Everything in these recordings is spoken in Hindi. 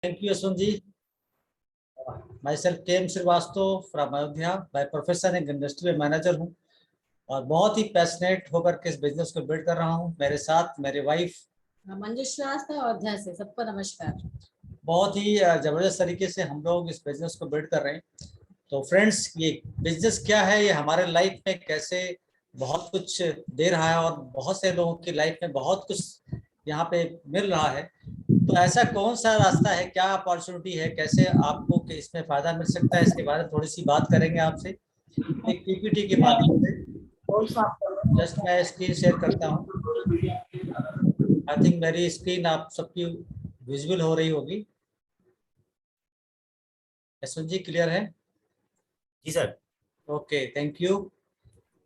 Thank you, Yashwant ji. Myself KM Srivastava from Ayodhya. By profession एक इंडस्ट्रियल मैनेजर हूँ और बहुत ही पैशनेट होकर के इस बिजनेस को बिल्ड कर रहा हूँ। मेरे साथ मेरे वाइफ मंजू श्रीवास्तव अयोध्या से। सबको नमस्कार। बहुत ही जबरदस्त तरीके से हम लोग इस बिजनेस को बिल्ड कर रहे हैं। तो फ्रेंड्स, ये बिजनेस क्या है, ये हमारे लाइफ में कैसे बहुत कुछ दे रहा है और बहुत से लोगों की लाइफ में बहुत कुछ यहाँ पे मिल रहा है। तो ऐसा कौन सा रास्ता है, क्या अपॉर्चुनिटी है, कैसे आपको इसमें फायदा मिल सकता है, इसके बारे में थोड़ी सी बात करेंगे आपसे एक पीपीटी के माध्यम से। जस्ट मैं स्क्रीन शेयर करता हूँ। आई थिंक मेरी स्क्रीन आप सबकी विजिबल हो रही होगी। यशवंत जी क्लियर है? जी सर। Okay, thank you.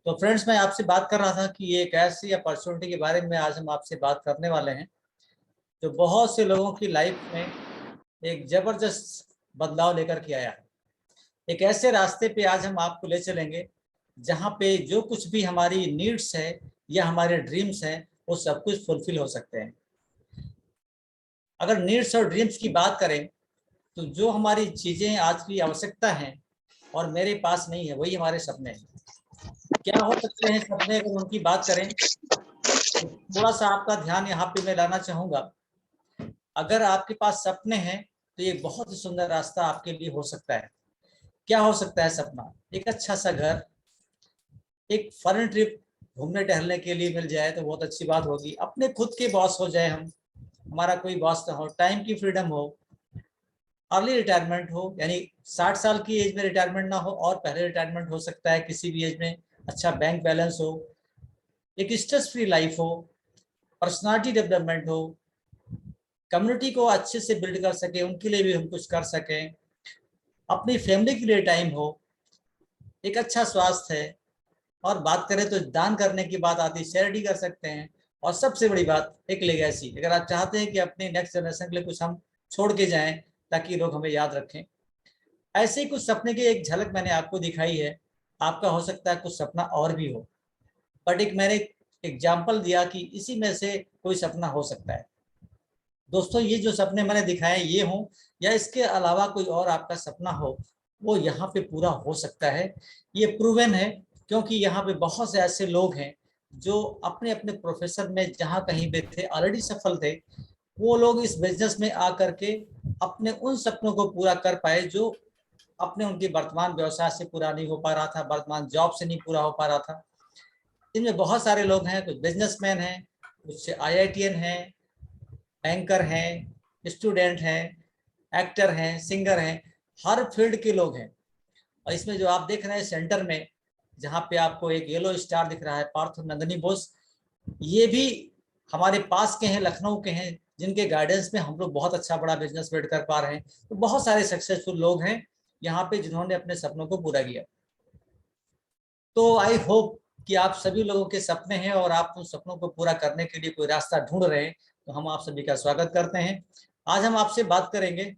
तो फ्रेंड्स, मैं आपसे बात कर रहा था कि ये एक ऐसी अपॉर्चुनिटी के बारे में आज हम आपसे बात करने वाले हैं जो बहुत से लोगों की लाइफ में एक जबरदस्त बदलाव लेकर के आया है। एक ऐसे रास्ते पे आज हम आपको ले चलेंगे जहाँ पे जो कुछ भी हमारी नीड्स है या हमारे ड्रीम्स हैं वो सब कुछ फुलफिल हो सकते हैं। अगर नीड्स और ड्रीम्स की बात करें तो जो हमारी चीजें आज की आवश्यकता है और मेरे पास नहीं है, वही हमारे सपने हैं। क्या हो सकते हैं सपने, अगर उनकी बात करें तो थोड़ा सा आपका ध्यान यहाँ पे मैं लाना चाहूंगा। अगर आपके पास सपने हैं तो ये बहुत ही सुंदर रास्ता आपके लिए हो सकता है। क्या हो सकता है सपना? एक अच्छा सा घर, एक फॉरेन ट्रिप घूमने टहलने के लिए मिल जाए तो बहुत अच्छी बात होगी। अपने खुद के बॉस हो जाए हम, हमारा कोई बॉस ना हो, टाइम की फ्रीडम हो, अर्ली रिटायरमेंट हो, यानी 60 साल की एज में रिटायरमेंट ना हो और पहले रिटायरमेंट हो सकता है किसी भी एज में। अच्छा बैंक बैलेंस हो, एक स्ट्रेस फ्री लाइफ हो, पर्सनालिटी डेवलपमेंट हो, कम्युनिटी को अच्छे से बिल्ड कर सके, उनके लिए भी हम कुछ कर सकें, अपनी फैमिली के लिए टाइम हो, एक अच्छा स्वास्थ्य है, और बात करें तो दान करने की बात आती है, चैरिटी कर सकते हैं, और सबसे बड़ी बात एक लेगेसी। अगर आप चाहते हैं कि अपने नेक्स्ट जनरेशन के लिए कुछ हम छोड़ के जाएं ताकि लोग हमें याद रखें। ऐसे ही कुछ सपने की एक झलक मैंने आपको दिखाई है। आपका हो सकता है कुछ सपना और भी हो, बट एक मैंने एग्जाम्पल दिया कि इसी में से कोई सपना हो सकता है। दोस्तों, ये जो सपने मैंने दिखाए ये हो या इसके अलावा कोई और आपका सपना हो, वो यहाँ पे पूरा हो सकता है। ये प्रूवन है, क्योंकि यहाँ पे बहुत से ऐसे लोग हैं जो अपने अपने प्रोफेशन में जहाँ कहीं भी थे ऑलरेडी सफल थे। वो लोग इस बिजनेस में आकर के अपने उन सपनों को पूरा कर पाए जो अपने उनके वर्तमान व्यवसाय से पूरा नहीं हो पा रहा था, वर्तमान जॉब से नहीं पूरा हो पा रहा था। इनमें बहुत सारे लोग हैं, कुछ बिजनेसमैन हैं, कुछ IITN हैं, बैंकर हैं, स्टूडेंट हैं, एक्टर हैं, सिंगर हैं, हर फील्ड के लोग हैं। और इसमें जो आप देख रहे हैं सेंटर में, जहाँ पे आपको एक येलो स्टार दिख रहा है, पार्थ नंदनी बोस, ये भी हमारे पास के हैं, लखनऊ के हैं, जिनके गाइडेंस में हम लोग बहुत अच्छा बड़ा बिजनेस बिल्ड कर पा रहे हैं। तो बहुत सारे सक्सेसफुल लोग हैं यहाँ पे जिन्होंने अपने सपनों को पूरा किया। तो आई होप कि आप सभी लोगों के सपने हैं और आप उन सपनों को पूरा करने के लिए कोई रास्ता ढूंढ रहे हैं, तो हम आप सभी का स्वागत करते हैं। आज हम आपसे बात करेंगे,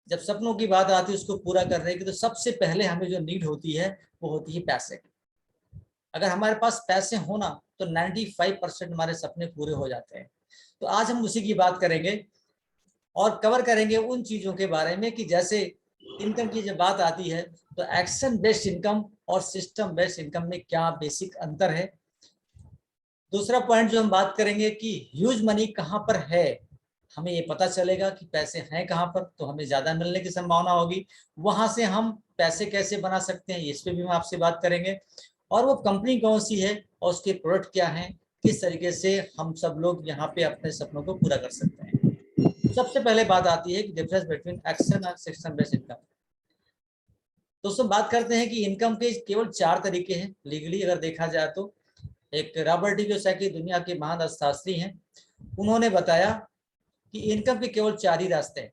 जब सपनों की बात आती है उसको पूरा करने की, तो सबसे पहले हमें जो नीड होती है वो होती है पैसे। अगर हमारे पास पैसे होना तो 95% हमारे सपने पूरे हो जाते हैं। तो आज हम उसी की बात करेंगे और कवर करेंगे उन चीजों के बारे में कि जैसे इनकम की जब बात आती है तो एक्शन बेस्ड इनकम और सिस्टम बेस्ड इनकम में क्या बेसिक अंतर है। दूसरा पॉइंट जो हम बात करेंगे कि ह्यूज मनी कहाँ पर है, हमें ये पता चलेगा कि पैसे हैं कहाँ पर, तो हमें ज्यादा मिलने की संभावना होगी। वहां से हम पैसे कैसे बना सकते हैं, इस पे भी हम आपसे बात करेंगे। और वो कंपनी कौन सी है और उसके प्रोडक्ट क्या हैं, किस तरीके से हम सब लोग यहाँ पे अपने सपनों को पूरा कर सकते हैं। सबसे पहले बात आती है कि डिफरेंस बिटवीन एक्शन और सिस्टम बेस्ड इनकम। दोस्तों, बात करते हैं कि इनकम के केवल 4 तरीके हैं लीगली अगर देखा जाए तो। एक रॉबर्ट डी कियोसाकी दुनिया के महान अर्थशास्त्री हैं, उन्होंने बताया कि इनकम के केवल 4 ही रास्ते हैं।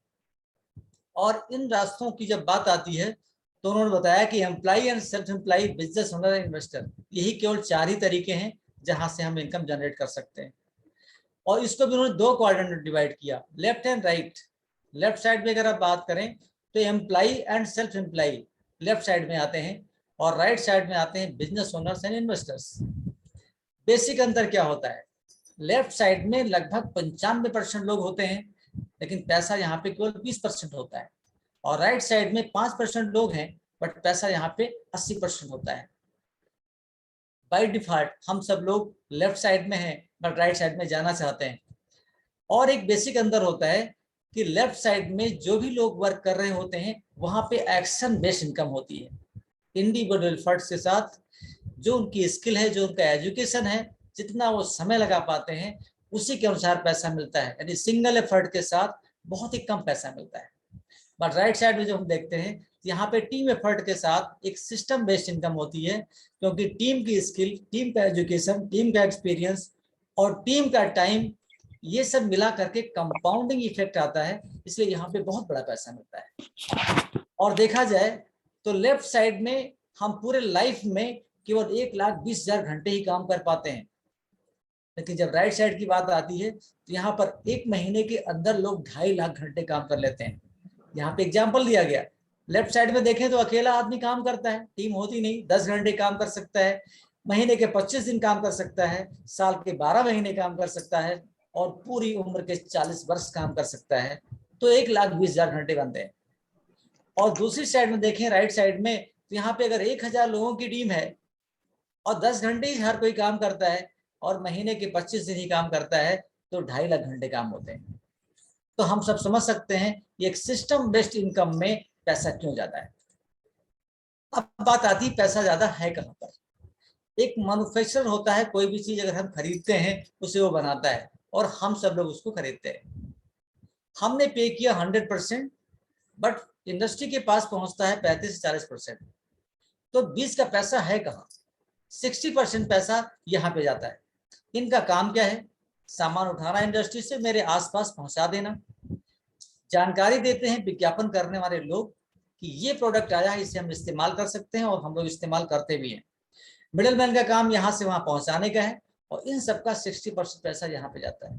और इन रास्तों की जब बात आती है तो उन्होंने बताया कि employ and self employ, business owner, investor, यही केवल 4 ही तरीके हैं जहां से हम इनकम जनरेट कर सकते हैं। और इसको भी उन्होंने 2 क्वाड्रेंट में डिवाइड किया, left and right. Left side में अगर आप बात करें तो employ and self employ left side में आते हैं और राइट साइड में आते हैं business owners and investors. Basic अंतर क्या होता है? लेफ्ट साइड में लगभग 95% लोग होते हैं लेकिन पैसा यहाँ पे केवल 20% होता है। और राइट साइड में 5% लोग हैं बट पैसा यहाँ पे 80% होता है। बाय डिफॉल्ट हम सब लोग लेफ्ट साइड में हैं बट राइट साइड में जाना चाहते हैं। और एक बेसिक अंदर होता है कि लेफ्ट साइड में जो भी लोग वर्क कर रहे होते हैं वहां पे एक्शन बेस्ड इनकम होती है। इंडिविजुअल एफर्ट्स के साथ जो उनकी स्किल है, जो उनका एजुकेशन है, जितना वो समय लगा पाते हैं उसी के अनुसार पैसा मिलता है। यानी सिंगल एफर्ट के साथ बहुत ही कम पैसा मिलता है। बट राइट साइड में जो हम देखते हैं यहाँ पे टीम एफर्ट के साथ एक सिस्टम बेस्ड इनकम होती है, क्योंकि टीम की स्किल, टीम का एजुकेशन, टीम का एक्सपीरियंस और टीम का टाइम, ये सब मिला करके कंपाउंडिंग इफेक्ट आता है, इसलिए यहाँ पे बहुत बड़ा पैसा मिलता है। और देखा जाए तो लेफ्ट साइड में हम पूरे लाइफ में केवल 1,20,000 घंटे ही काम कर पाते हैं, लेकिन जब राइट साइड की बात आती है तो यहाँ पर एक महीने के अंदर लोग 2.5 लाख घंटे काम कर लेते हैं। यहाँ पे एग्जाम्पल दिया गया, लेफ्ट साइड में देखें तो अकेला आदमी काम करता है, टीम होती नहीं, 10 घंटे काम कर सकता है, महीने के 25 दिन काम कर सकता है, साल के 12 महीने काम कर सकता है और पूरी उम्र के 40 वर्ष काम कर सकता है। तो 1,20,000 घंटे बनते हैं। और दूसरी साइड में देखें राइट साइड में, तो यहाँ पे अगर 1,000 लोगों की टीम है और 10 घंटे ही हर कोई काम करता है और महीने के 25 दिन ही काम करता है तो 2.5 लाख घंटे काम होते हैं। तो हम सब समझ सकते हैं ये एक सिस्टम बेस्ड इनकम में पैसा क्यों ज्यादा है। अब बात आती है पैसा ज्यादा है कहाँ पर। एक मैन्युफैक्चरर होता है, कोई भी चीज अगर हम खरीदते हैं उसे वो बनाता है और हम सब लोग उसको खरीदते हैं। हमने पे किया 100%, बट इंडस्ट्री के पास पहुंचता है 35 से 40%। तो 20 का पैसा है कहाँ? 60% पैसा यहाँ पे जाता है। इनका काम क्या है? सामान उठाना इंडस्ट्री से मेरे आसपास पहुंचा देना, जानकारी देते हैं विज्ञापन करने वाले लोग कि ये प्रोडक्ट आया है, इसे हम इस्तेमाल कर सकते हैं और हम लोग इस्तेमाल करते भी हैं। मिडलमैन का काम यहाँ से वहां पहुंचाने का है और इन सबका 60% पैसा यहाँ पे जाता है।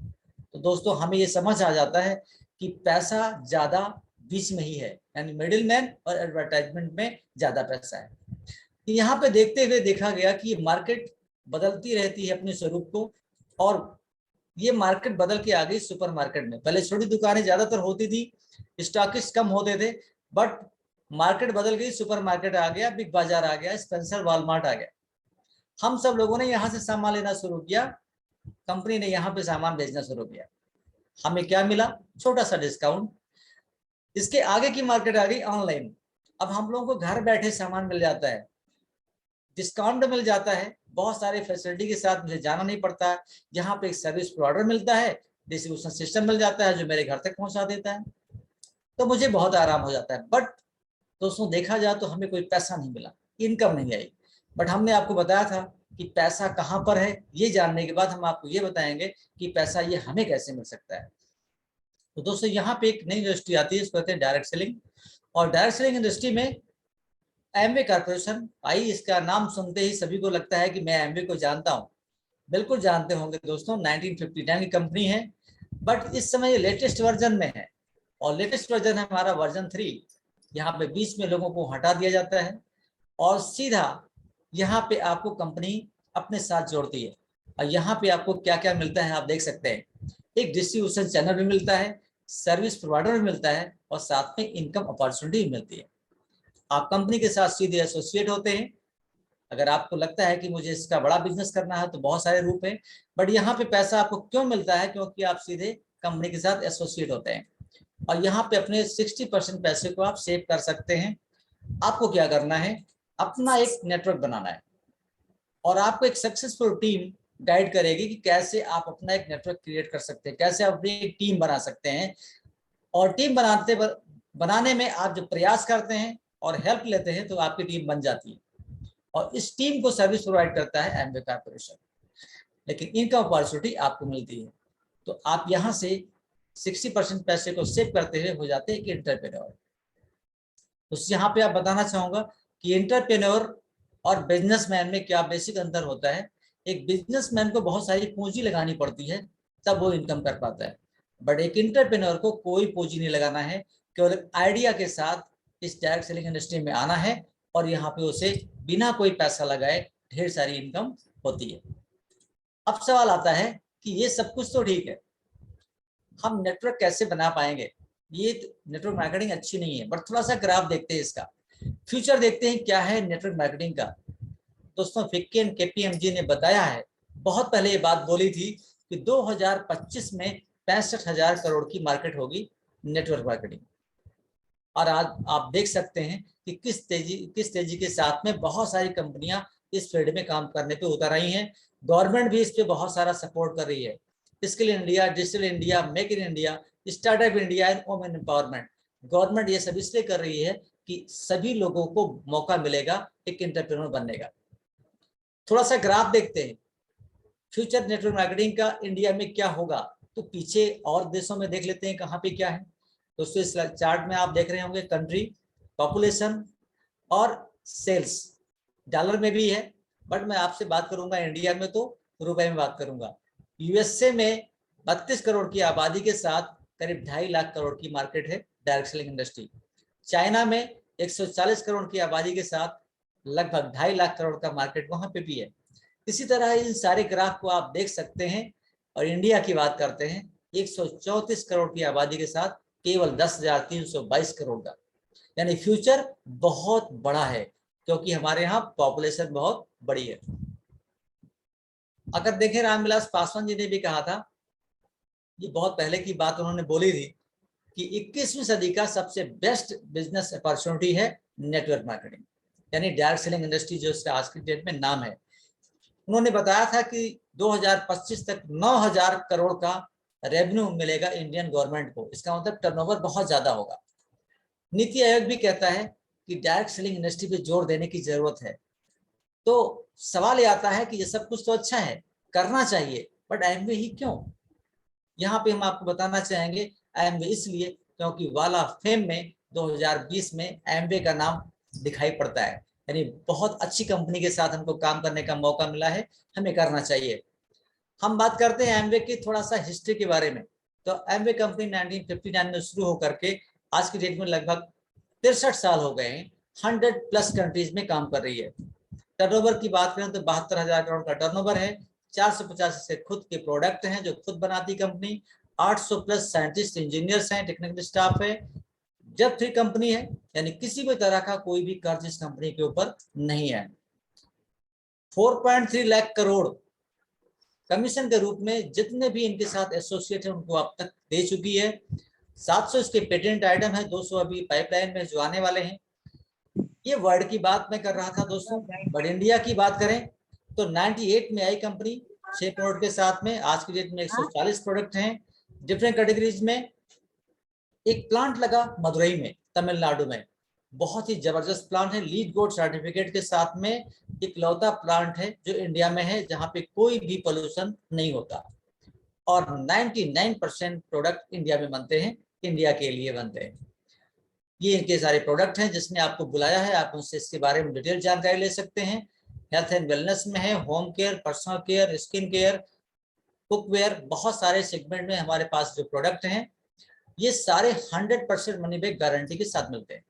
तो दोस्तों हमें ये समझ आ जाता है कि पैसा ज्यादा बीच में ही है, यानी मिडिलमैन और एडवर्टाइजमेंट में ज्यादा पैसा है। यहाँ पे देखते हुए देखा गया कि ये मार्केट बदलती रहती है अपने स्वरूप को, और ये मार्केट बदल के आ गई सुपर मार्केट में। पहले छोटी दुकानें ज्यादातर होती थी, स्टॉकिस्ट कम होते थे, बट मार्केट बदल गई, सुपर मार्केट आ गया, बिग बाजार आ गया, स्पेंसर, वॉलमार्ट आ गया। हम सब लोगों ने यहाँ से सामान लेना शुरू किया, कंपनी ने यहाँ पे सामान बेचना शुरू किया। हमें क्या मिला? छोटा सा डिस्काउंट। इसके आगे की मार्केट आ गई ऑनलाइन। अब हम लोगों को घर बैठे सामान मिल जाता है, डिस्काउंट मिल जाता है, बहुत सारे फैसिलिटी के साथ, मुझे जाना नहीं पड़ता है। यहाँ पे एक सर्विस प्रोवाइडर मिलता है, डिस्ट्रीब्यूशन सिस्टम मिल जाता है जो मेरे घर तक पहुंचा देता है, तो मुझे बहुत आराम हो जाता है। बट दोस्तों देखा जाए तो हमें कोई पैसा नहीं मिला, इनकम नहीं आई। बट हमने आपको बताया था कि पैसा कहाँ पर है। ये जानने के बाद हम आपको ये बताएंगे कि पैसा ये हमें कैसे मिल सकता है। तो दोस्तों यहाँ पे एक नई इंडस्ट्री आती है, इसको कहते हैं डायरेक्ट सेलिंग। और डायरेक्ट सेलिंग इंडस्ट्री में एमवे कॉर्पोरेशन आई। इसका नाम सुनते ही सभी को लगता है कि मैं एमवे को जानता हूँ। बिल्कुल जानते होंगे दोस्तों, 1959 की कंपनी है, बट इस समय ये लेटेस्ट वर्जन में है और लेटेस्ट वर्जन है हमारा वर्जन 3। यहाँ पे बीच में लोगों को हटा दिया जाता है और सीधा यहाँ पे आपको कंपनी अपने साथ जोड़ती है। और यहाँ पे आपको क्या क्या मिलता है आप देख सकते हैं। एक डिस्ट्रीब्यूशन चैनल भी मिलता है, सर्विस प्रोवाइडर भी मिलता है और साथ में इनकम अपॉर्चुनिटी भी मिलती है। आप कंपनी के साथ सीधे एसोसिएट होते हैं। अगर आपको लगता है कि मुझे इसका बड़ा बिजनेस करना है तो बहुत सारे रूप हैं, बट यहाँ पे पैसा आपको क्यों मिलता है? क्योंकि आप सीधे कंपनी के साथ एसोसिएट होते हैं और यहाँ पे अपने 60% पैसे को आप सेव कर सकते हैं। आपको क्या करना है? अपना एक नेटवर्क बनाना है और आपको एक सक्सेसफुल टीम गाइड करेगी कि कैसे आप अपना एक नेटवर्क क्रिएट कर सकते हैं, कैसे आप अपनी एक टीम बना सकते हैं। और टीम बनाने में आप जब प्रयास करते हैं और हेल्प लेते हैं तो आपकी टीम बन जाती है और इस टीम को सर्विस प्रोवाइड करता है एमवे कॉर्पोरेशन। लेकिन इनकम अपॉर्चुनिटी आपको मिलती है। तो आप यहाँ से 60% पैसे को सेव करते हुए हो जाते हैं एक एंटरप्रेन्योर। तो यहाँ पे आप बताना चाहूंगा कि एंटरप्रेन्योर और बिजनेसमैन में क्या बेसिक अंतर होता है। एक बिजनेसमैन को बहुत सारी पूंजी लगानी पड़ती है तब वो इनकम कर पाता है, बट एक एंटरप्रेन्योर को कोई पूंजी नहीं लगाना है, केवल आइडिया के साथ इस डायरेक्ट सेलिंग इंडस्ट्री में आना है और यहाँ पे उसे बिना कोई पैसा लगाए ढेर सारी इनकम होती है। अब सवाल आता है कि ये सब कुछ तो ठीक है, हम नेटवर्क कैसे बना पाएंगे। ये नेटवर्क मार्केटिंग अच्छी नहीं है, बट थोड़ा सा ग्राफ देखते हैं इसका, फ्यूचर देखते हैं क्या है नेटवर्क मार्केटिंग का। दोस्तों फिक्की एंड केपीएमजी ने बताया है, बहुत पहले ये बात बोली थी कि 2025 में 65,000 करोड़ की मार्केट होगी नेटवर्क मार्केटिंग। और आज आप देख सकते हैं कि किस तेजी के साथ में बहुत सारी कंपनियां इस फील्ड में काम करने पे उतर आई हैं। गवर्नमेंट भी इस पे बहुत सारा सपोर्ट कर रही है। Skill India, digital India, make in India, startup India and women empowerment, government ये सब इसलिए कर रही है कि सभी लोगों को मौका मिलेगा एक एंटरप्रेन्योर बनने का। थोड़ा सा ग्राफ देखते हैं फ्यूचर नेटवर्क मार्केटिंग का इंडिया में क्या होगा, तो पीछे और देशों में देख लेते हैं कहाँ पे क्या है। दोस्तों इस चार्ट में आप देख रहे होंगे कंट्री, पॉपुलेशन और सेल्स, डॉलर में भी है, बट मैं आपसे बात करूंगा इंडिया में तो रुपए में बात करूंगा। यूएसए में 32 करोड़ की आबादी के साथ करीब 2.5 लाख करोड़ की मार्केट है डायरेक्ट सेलिंग इंडस्ट्री। चाइना में 140 करोड़ की आबादी के साथ लगभग 2.5 लाख करोड़ का मार्केट वहां पे भी है। इसी तरह इन सारे ग्राफ को आप देख सकते हैं। और इंडिया की बात करते हैं, 134 करोड़ की आबादी के साथ केवल 10,322 करोड़ का, यानी फ्यूचर बहुत बड़ा है क्योंकि हमारे यहाँ पॉपुलेशन बहुत बड़ी है। अगर देखें रामविलास पासवान जी ने भी कहा था, ये बहुत पहले की बात उन्होंने बोली थी कि 21वीं सदी का सबसे बेस्ट बिजनेस अपॉर्चुनिटी है नेटवर्क मार्केटिंग, यानी डायरेक्ट सेलिंग इंडस्ट्री जो इसका आज की डेट में नाम है। उन्होंने बताया था कि 2025 तक 9,000 करोड़ का रेवेन्यू मिलेगा इंडियन गवर्नमेंट को, इसका मतलब टर्नओवर बहुत ज्यादा होगा। नीति आयोग भी कहता है कि डायरेक्ट सेलिंग इंडस्ट्री पे जोर देने की जरूरत है। तो सवाल ये आता है कि ये सब कुछ तो अच्छा है, करना चाहिए, बट एमवे ही क्यों। यहाँ पे हम आपको बताना चाहेंगे एमवे इसलिए क्योंकि वॉल ऑफ फेम में 2020 में एमवे का नाम दिखाई पड़ता है, यानी बहुत अच्छी कंपनी के साथ हमको काम करने का मौका मिला है, हमें करना चाहिए। हम बात करते हैं एमवे की थोड़ा सा हिस्ट्री के बारे में। तो एमवे कंपनी 1959 में शुरू होकर के आज की डेट में लगभग 63 साल हो गए हैं, 100+ कंट्रीज में काम कर रही है। टर्नओवर की बात करें तो 72,000 करोड़ का टर्नओवर है। 450 से खुद के प्रोडक्ट हैं जो खुद बनाती कंपनी, 800+ साइंटिस्ट, इंजीनियर्स हैं, टेक्निकल स्टाफ है, जब फ्री कंपनी है, यानी किसी भी तरह का कोई भी कर्ज इस कंपनी के ऊपर नहीं है। 4.3 लाख करोड़ कमीशन के रूप में जितने भी इनके साथ एसोसिएट है उनको अब तक दे चुकी है। 700 इसके पेटेंट आइटम है, 200 अभी पाइपलाइन में जो आने वाले हैं। ये वर्ल्ड की बात मैं कर रहा था दोस्तों, बट इंडिया की बात करें तो 98 में आई कंपनी 6 प्रोडक्ट के साथ में, आज की डेट में 140 प्रोडक्ट हैं डिफरेंट कैटेगरीज में। एक प्लांट लगा मदुरई में, तमिलनाडु में, बहुत ही जबरदस्त प्लांट है, लीड गोल्ड सर्टिफिकेट के साथ में इकलौता प्लांट है जो इंडिया में है जहां पे कोई भी पोल्यूशन नहीं होता। और 99% प्रोडक्ट इंडिया में बनते हैं, इंडिया के लिए बनते हैं। ये इनके सारे प्रोडक्ट हैं, जिसने आपको बुलाया है, आप उनसे इसके बारे में डिटेल जानकारी ले सकते हैं। हेल्थ एंड वेलनेस में है, home care, personal care, skin care, cookware, बहुत सारे सेगमेंट में हमारे पास जो प्रोडक्ट हैं ये सारे 100% मनी बैक गारंटी के साथ मिलते हैं।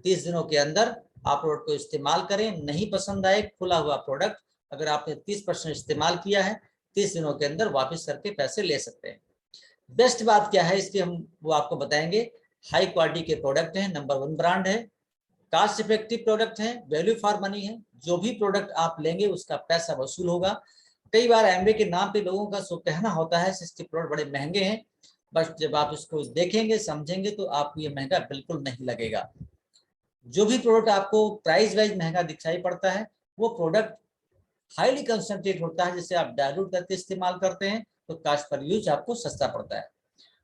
30 दिनों के अंदर आप प्रोडक्ट को इस्तेमाल करें, नहीं पसंद आए खुला हुआ प्रोडक्ट अगर आपने 30% इस्तेमाल किया है, 30 दिनों के अंदर वापस करके पैसे ले सकते हैं। बेस्ट बात क्या है इसकी हम वो आपको बताएंगे। हाई क्वालिटी के प्रोडक्ट हैं, नंबर 1 ब्रांड है, कास्ट इफेक्टिव प्रोडक्ट है, वैल्यू फॉर मनी है, जो भी प्रोडक्ट आप लेंगे उसका पैसा वसूल होगा। कई बार एमवे के नाम पे लोगों का सो कहना होता है इसके प्रोडक्ट बड़े महंगे हैं, बस जब आप इसको देखेंगे समझेंगे तो आपको ये महंगा बिल्कुल नहीं लगेगा। जो भी प्रोडक्ट आपको प्राइस वाइज महंगा दिखाई पड़ता है वो प्रोडक्ट हाईली कंसंट्रेट होता है, जिसे आप डायलूट करके इस्तेमाल करते हैं तो कास्ट पर यूज आपको सस्ता पड़ता है।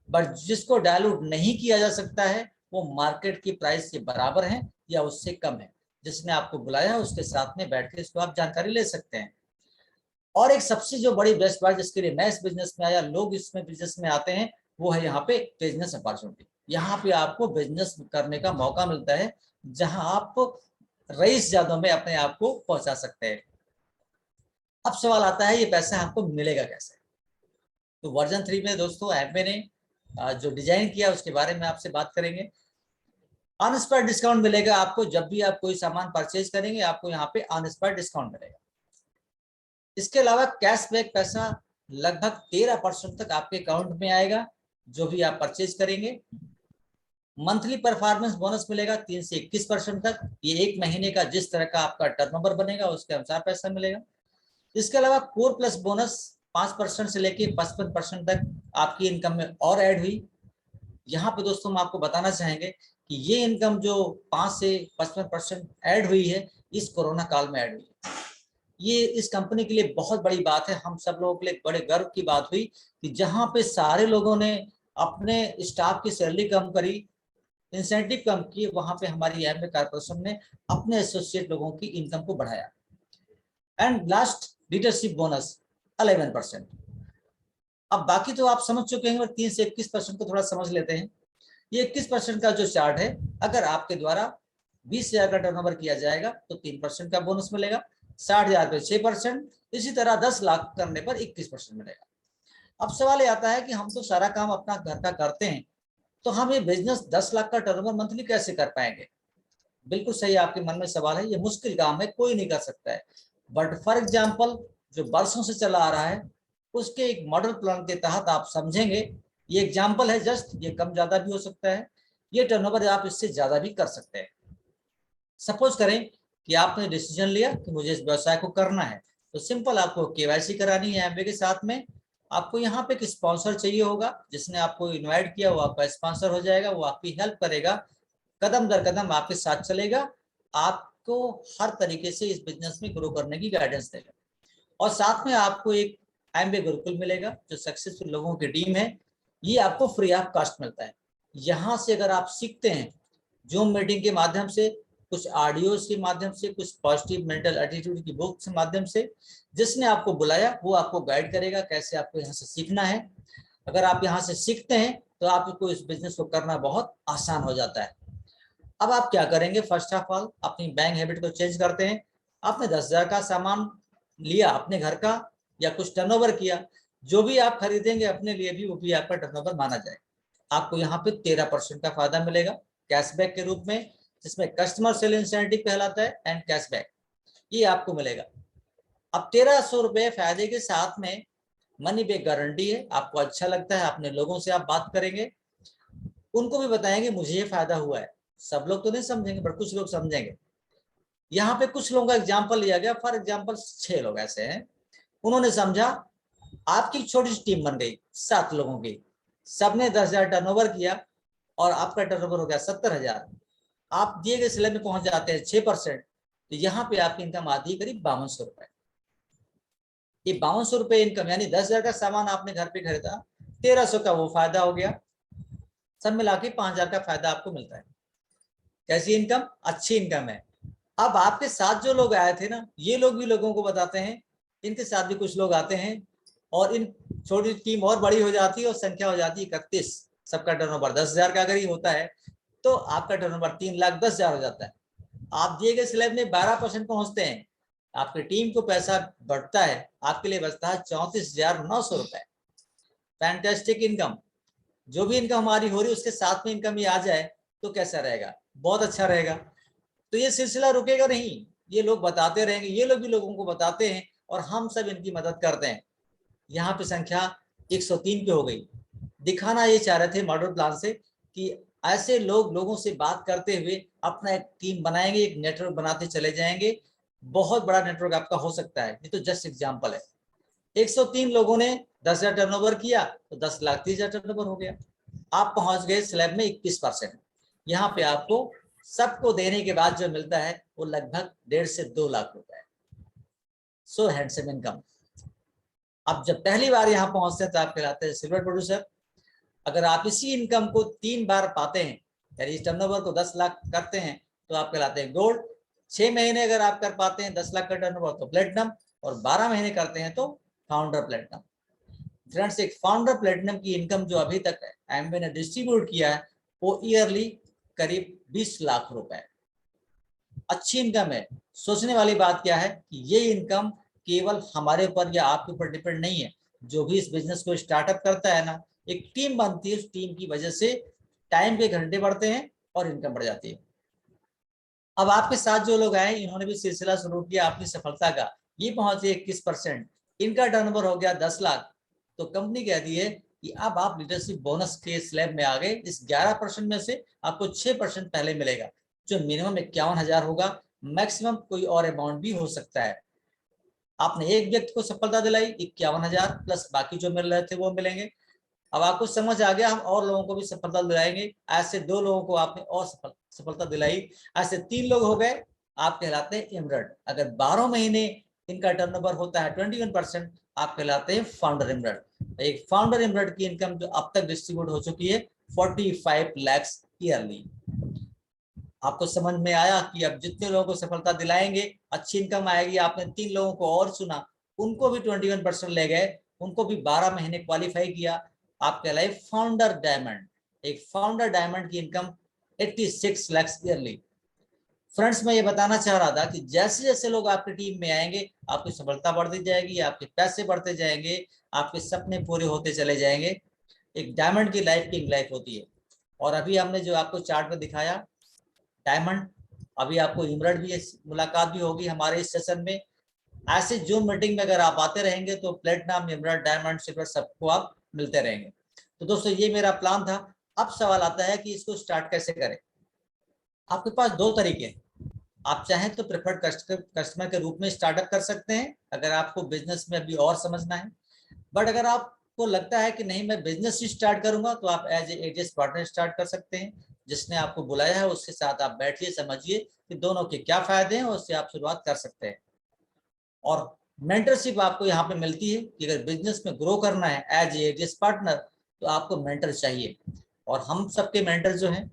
बट जिसको डायलूट नहीं किया जा सकता है वो मार्केट की प्राइस के बराबर है या उससे कम है। जिसने आपको बुलाया है उसके साथ में बैठ के इसको आप जानकारी ले सकते हैं। और एक सबसे जो बड़ी बेस्ट बात जिसके लिए मैं इस बिजनेस में आया, लोग इसमें बिजनेस में आते हैं, वो है यहाँ पे बिजनेस अपॉर्चुनिटी। यहाँ पे आपको बिजनेस करने का मौका मिलता है जहां आप रईस जादों में अपने आप को पहुंचा सकते हैं। अब सवाल आता है ये पैसा आपको मिलेगा कैसे। तो वर्जन 3 में दोस्तों एमवे ने जो डिजाइन किया उसके बारे में आपसे बात करेंगे। ऑन स्पॉट डिस्काउंट मिलेगा आपको, जब भी आप कोई सामान परचेज करेंगे आपको यहाँ पे ऑन स्पॉट डिस्काउंट मिलेगा। इसके अलावा कैशबैक पैसा लगभग 13% तक आपके अकाउंट में आएगा जो भी आप परचेज करेंगे। मंथली परफॉर्मेंस बोनस मिलेगा 3 से 21% तक। ये एक महीने का जिस तरह का आपका टर्नओवर बनेगा उसके अनुसार पैसा मिलेगा। इसके अलावा कोर प्लस बोनस 5% से लेके 55% तक आपकी इनकम में और ऐड हुई। यहाँ पे दोस्तों हम आपको बताना चाहेंगे कि ये इनकम जो 5 से 55% ऐड हुई है, इस कोरोना काल में ऐड हुई है। ये इस कंपनी के लिए बहुत बड़ी बात है। हम सब लोगों के लिए बड़े गर्व की बात हुई कि जहाँ पे सारे लोगों ने अपने स्टाफ की सैलरी कम करी, इंसेंटिव कम किए, वहां पे हमारी एमबे कॉर्पोरेशन ने अपने एसोसिएट लोगों की इनकम को बढ़ाया। And last, leadership bonus 11%। अब बाकी तो आप समझ चुके हैं, 3 से 21% को थोड़ा समझ लेते हैं। ये 21% का जो चार्ट है, अगर आपके द्वारा 20,000 का टर्नओवर किया जाएगा तो 3% का बोनस मिलेगा, 60,000 पे 6%, इसी तरह 10 लाख करने पर 21% मिलेगा। अब सवाल ये आता है कि हम तो सारा काम अपना घर का करते हैं, तो हम ये बिजनेस 10 लाख का टर्नओवर मंथली कैसे कर पाएंगे? बिल्कुल सही आपके मन में सवाल है। ये मुश्किल काम है, कोई नहीं कर सकता है। बट फॉर एग्जाम्पल, जो बरसों से चला आ रहा है, उसके एक मॉडल प्लान के तहत आप समझेंगे। ये एग्जाम्पल है जस्ट, ये कम ज्यादा भी हो सकता है, ये टर्नओवर आप इससे ज्यादा भी कर सकते हैं। सपोज करें कि आपने डिसीजन लिया कि मुझे इस व्यवसाय को करना है, तो सिंपल आपको केवाईसी करानी है एमबे के साथ में। आपको यहाँ पे एक स्पॉन्सर चाहिए होगा, जिसने आपको इनवाइट किया वो आपका स्पॉन्सर हो जाएगा। वो आपकी हेल्प करेगा, कदम दर कदम आपके साथ चलेगा, आपको हर तरीके से इस बिजनेस में ग्रो करने की गाइडेंस देगा। और साथ में आपको एक एमबे गुरुकुल मिलेगा, जो सक्सेसफुल लोगों की टीम है। ये आपको फ्री ऑफ कॉस्ट मिलता है। यहाँ से अगर आप सीखते हैं, जूम मीटिंग के माध्यम से, कुछ ऑडियोज के माध्यम से, कुछ पॉजिटिव मेंटल एटीट्यूड की बुक के माध्यम से, जिसने आपको बुलाया वो आपको गाइड करेगा कैसे आपको यहाँ से सीखना है। अगर आप यहाँ से सीखते हैं तो आपको इस बिजनेस को करना बहुत आसान हो जाता है। अब आप क्या करेंगे? फर्स्ट ऑफ ऑल अपनी बैंक हैबिट को चेंज करते हैं। आपने 10,000 का सामान लिया अपने घर का, या कुछ टर्नओवर किया, जो भी आप खरीदेंगे अपने लिए भी, वो भी आपका टर्नओवर माना जाएगा। आपको यहाँ पे 13% का फायदा मिलेगा कैशबैक के रूप में, जिसमें कस्टमर सेल इंसेंटिव कहलाता है एंड कैशबैक, ये आपको मिलेगा। अब 1,300 रुपए फायदे के साथ में मनी बैक गारंटी है। आपको अच्छा लगता है, अपने लोगों से आप बात करेंगे, उनको भी बताएंगे मुझे ये फायदा हुआ है। सब लोग तो नहीं समझेंगे, पर कुछ लोग समझेंगे। यहाँ पे कुछ लोगों का एग्जाम्पल लिया गया। फॉर एग्जाम्पल 6 लोग ऐसे हैं, उन्होंने समझा, आपकी छोटी सी टीम बन गई 7 लोगों की, सबने 10,000 टर्नओवर किया और आपका टर्नओवर हो गया 70,000। आप दिए गए स्लैब में पहुंच जाते हैं 6%, तो यहाँ पे आपकी इनकम आती है करीब 5200 रुपए। ये 5200 रुपए इनकम, यानी 10,000 का सामान आपने घर पे खरीदा, 1,300 का वो फायदा हो गया, सब मिला के 5,000 का फायदा आपको मिलता है। कैसी इनकम? अच्छी इनकम है। अब आपके साथ जो लोग आए थे ना, ये लोग भी लोगों को बताते हैं, इनके साथ भी कुछ लोग आते हैं, और इन छोटी टीम और बड़ी हो जाती है और संख्या हो जाती है 31। सबका टर्नओवर 10,000 का अगर ही होता है तो आपका टर्नओवर 3,10,000 हो जाता है। आप दिए गए स्लैब में 12% पहुंचते हैं, आपकी टीम को पैसा बढ़ता है, आपके लिए बचता है 34,900 रुपए। Fantastic income. जो भी इनकम हमारी हो रही है उसके साथ में इनकम ही आ जाए तो कैसा रहेगा? बहुत अच्छा रहेगा। तो ये सिलसिला रुकेगा नहीं, ये लोग बताते रहेंगे, ये लोग भी लोगों को बताते हैं और हम सब इनकी मदद करते हैं। यहाँ पे संख्या 103 पे हो गई। दिखाना ये चाह रहे थे मॉडल प्लान से कि ऐसे लोग लोगों से बात करते हुए अपना एक टीम बनाएंगे, एक नेटवर्क बनाते चले जाएंगे। बहुत बड़ा नेटवर्क आपका हो सकता है। ये तो जस्ट एग्जाम्पल है। 103 लोगों ने 10,000 टर्नओवर किया तो 10,30,000 टर्नओवर हो गया। आप पहुंच गए स्लैब में 21%। यहाँ पे आपको सबको देने के बाद जो मिलता है वो लगभग 1.5 से 2 लाख रुपए है। सो हैंडसम इनकम। अब जब पहली बार यहाँ पहुंचते हैं तो आप कहलाते हैं सिल्वर प्रोड्यूसर। अगर आप इसी इनकम को 3 बार पाते हैं, यानी इस टर्नओवर को 10 लाख करते हैं, तो आप कहलाते हैं गोल्ड। 6 महीने अगर आप कर पाते हैं 10 लाख का टर्नओवर तो प्लेटिनम, और 12 महीने करते हैं तो फाउंडर प्लेटिनम। फ्रेंड्स, एक फाउंडर प्लेटिनम की इनकम जो अभी तक एमबे ने डिस्ट्रीब्यूट किया है वो ईयरली करीब 20 लाख रुपए। अच्छी इनकम है। सोचने वाली बात क्या है कि ये इनकम केवल हमारे ऊपर या आपके ऊपर डिपेंड नहीं है। जो भी इस बिजनेस को स्टार्टअप करता है ना, एक टीम बनती है, उस टीम की वजह से टाइम के घंटे बढ़ते हैं और इनकम बढ़ जाती है। अब आपके साथ जो लोग आए, इन्होंने भी सिलसिला शुरू किया अपनी सफलता का। ये पहुंचे 21%, इनका टर्नओवर हो गया 10 लाख। तो कंपनी कहती है कि अब आप लीडरशिप बोनस के स्लैब में आ गए। इस 11% में से आपको 6% पहले मिलेगा, जो मिनिमम 51,000 होगा, मैक्सिमम कोई और अमाउंट भी हो सकता है। आपने एक व्यक्ति को सफलता दिलाई, 51,000 प्लस बाकी जो मिल रहे थे वो मिलेंगे। अब आपको समझ आ गया, हम और लोगों को भी सफलता दिलाएंगे। ऐसे 2 लोगों को आपने और सफलता दिलाई, ऐसे 3 लोग हो गए, आप कहलाते हैं इमरल्ड। अगर 12 महीने इनका टर्नओवर होता है 21%, आप कहलाते हैं फाउंडर इमरल्ड। एक फाउंडर इमरल्ड की इनकम जो अब तक डिस्ट्रीब्यूट हो चुकी है 45 लाख ईयरली। आपको समझ में आया कि अब जितने लोगों को सफलता दिलाएंगे अच्छी इनकम आएगी। आपने 3 लोगों को और चुना, उनको भी 21% ले गए, उनको भी 12 महीने क्वालिफाई किया, आप कहलाए फाउंडर डायमंड। एक फाउंडर डायमंड की इनकम 86 लाख ईयरली। फ्रेंड्स, मैं ये बताना चाह रहा था कि जैसे जैसे लोग आपकी टीम में आएंगे आपकी सफलता बढ़ती जाएगी, आपके पैसे बढ़ते जाएंगे, आपके सपने पूरे होते चले जाएंगे। एक डायमंड की लाइफ किंग लाइफ होती है। और अभी हमने जो आपको चार्ट में दिखाया डायमंड, अभी आपको इमरल्ड भी मुलाकात भी होगी हमारे इस सेशन में। ऐसे जूम मीटिंग में अगर आप आते रहेंगे तो प्लेटिनम, इमरल्ड, डायमंड, सिल्वर सबको आप मिलते रहेंगे। तो दोस्तों ये मेरा प्लान था। अब सवाल आता है कि इसको स्टार्ट कैसे करें। आपके पास 2 तरीके हैं। आप चाहें तो प्रेफर्ड कस्टमर के रूप में स्टार्टअप कर सकते हैं, अगर आपको बिजनेस में अभी और समझना है। बट अगर आपको लगता है कि नहीं मैं बिजनेस ही स्टार्ट करूंगा, तो आप एज एजेस पार्टनर स्टार्ट कर सकते हैं। जिसने आपको बुलाया है उसके साथ आप बैठिए, समझिए कि दोनों के क्या फायदे हैं, और उससे आप शुरुआत कर सकते हैं। और मेंटरशिप आपको यहाँ पे मिलती है कि अगर बिजनेस में ग्रो करना है एज एजेस पार्टनर, तो आपको मेंटर चाहिए। और हम सबके मेंटर जो हैं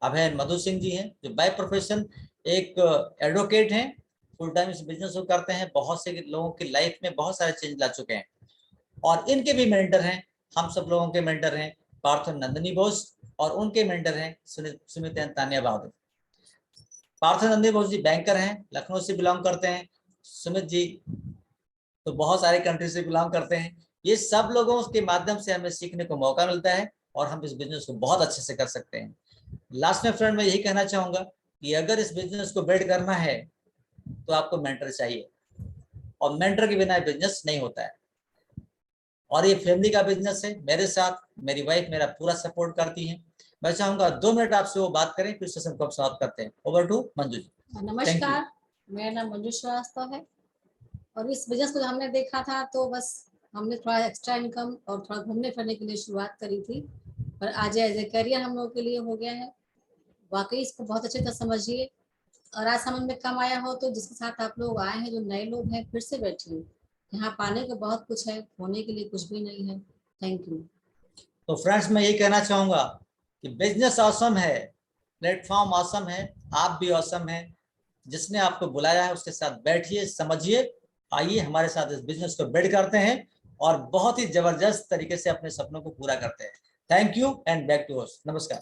अभय मधु सिंह जी हैं, जो बाय प्रोफेशन एक एडवोकेट हैं, फुल टाइम इस बिजनेस को करते हैं, बहुत से लोगों की लाइफ में बहुत सारे चेंज ला चुके हैं। और इनके भी मेंटर हैं, हम सब लोगों के मेंटर हैं पार्थ नंदिनी बोस, और उनके मेंटर हैं सुमित तानिया बहादुर। पार्थ नंदिनी बोस जी बैंकर हैं, लखनऊ से बिलोंग करते हैं। सुमित जी तो बहुत सारे कंट्री से बिलोंग करते हैं। ये सब लोगों के माध्यम से हमें सीखने को मौका मिलता है, और हम इस बिजनेस को बहुत अच्छे से कर सकते हैं। लास्ट में फ्रेंड मैं यही कहना चाहूंगा कि अगर इस बिजनेस को बिल्ड करना है तो आपको मेंटर चाहिए, और मेंटर के बिना बिजनेस नहीं होता है। और ये फैमिली का बिजनेस है। मेरे साथ मेरी वाइफ मेरा पूरा सपोर्ट करती है। मैं चाहूंगा 2 मिनट आपसे वो बात करें, फिर सेशन को समाप्त करते हैं। Over to Manju ji. नमस्कार, मेरा नाम मंजू श्रीवास्तव है। और इस बिजनेस को हमने देखा था तो बस हमने थोड़ा एक्स्ट्रा इनकम और थोड़ा घूमने फिरने के लिए शुरुआत करी थी, पर आज एज ए करियर हम लोगों के लिए हो गया है। वाकई इसको बहुत अच्छे से समझिए, और आज समझ में कम आया हो तो जिसके साथ आप लोग आए हैं, जो नए लोग हैं, फिर से बैठिए। यहाँ पाने को बहुत कुछ है, होने के लिए कुछ भी नहीं है। Thank you. तो फ्रेंड्स मैं यही कहना चाहूंगा कि बिजनेस ऑसम है, प्लेटफॉर्म ऑसम है, आप भी ऑसम है। जिसने आपको बुलाया है उसके साथ बैठिए, समझिए, आइए हमारे साथ इस बिजनेस को बिल्ड करते हैं, और बहुत ही जबरदस्त तरीके से अपने सपनों को पूरा करते हैं। Thank you and back to host. नमस्कार।